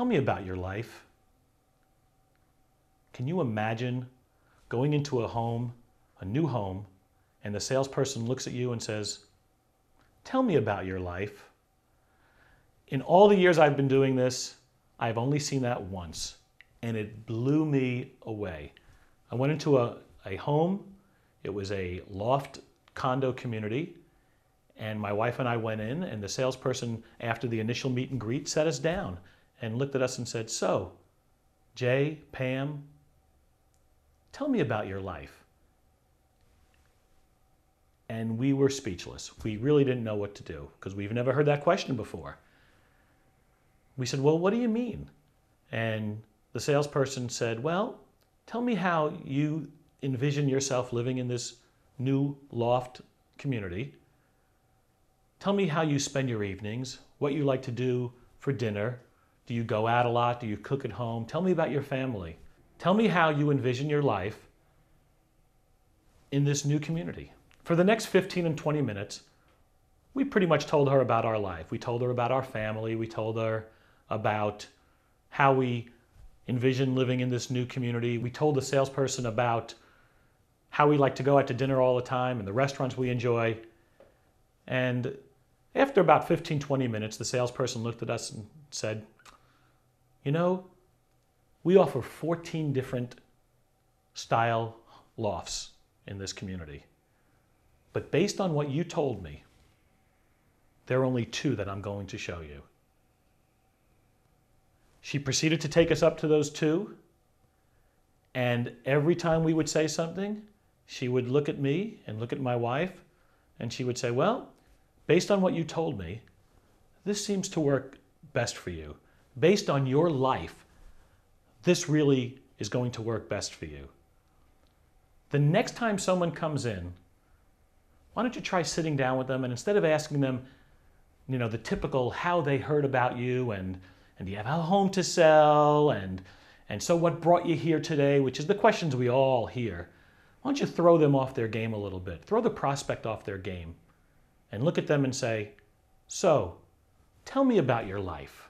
Tell me about your life. Can you imagine going into a home, a new home, and the salesperson looks at you and says, tell me about your life? In all the years I've been doing this, I've only seen that once, and it blew me away. I went into a home. It was a loft condo community, and my wife and I went in, and the salesperson, after the initial meet and greet, sat us down and looked at us and said, so, Jay, Pam, tell me about your life. And we were speechless. We really didn't know what to do because we've never heard that question before. We said, well, what do you mean? And the salesperson said, well, tell me how you envision yourself living in this new loft community. Tell me how you spend your evenings, what you like to do for dinner. Do you go out a lot? Do you cook at home? Tell me about your family. Tell me how you envision your life in this new community. For the next 15 and 20 minutes, we pretty much told her about our life. We told her about our family. We told her about how we envision living in this new community. We told the salesperson about how we like to go out to dinner all the time and the restaurants we enjoy. And after about 15, 20 minutes, the salesperson looked at us and said, you know, we offer 14 different style lofts in this community. But based on what you told me, there are only 2 that I'm going to show you. She proceeded to take us up to those 2, and every time we would say something, she would look at me and look at my wife, and she would say, well, based on what you told me, this seems to work best for you. Based on your life, this really is going to work best for you. The next time someone comes in, why don't you try sitting down with them, and instead of asking them, you know, the typical how they heard about you and do you have a home to sell and so what brought you here today, which is the questions we all hear, why don't you throw them off their game a little bit? Throw the prospect off their game and look at them and say, so, tell me about your life.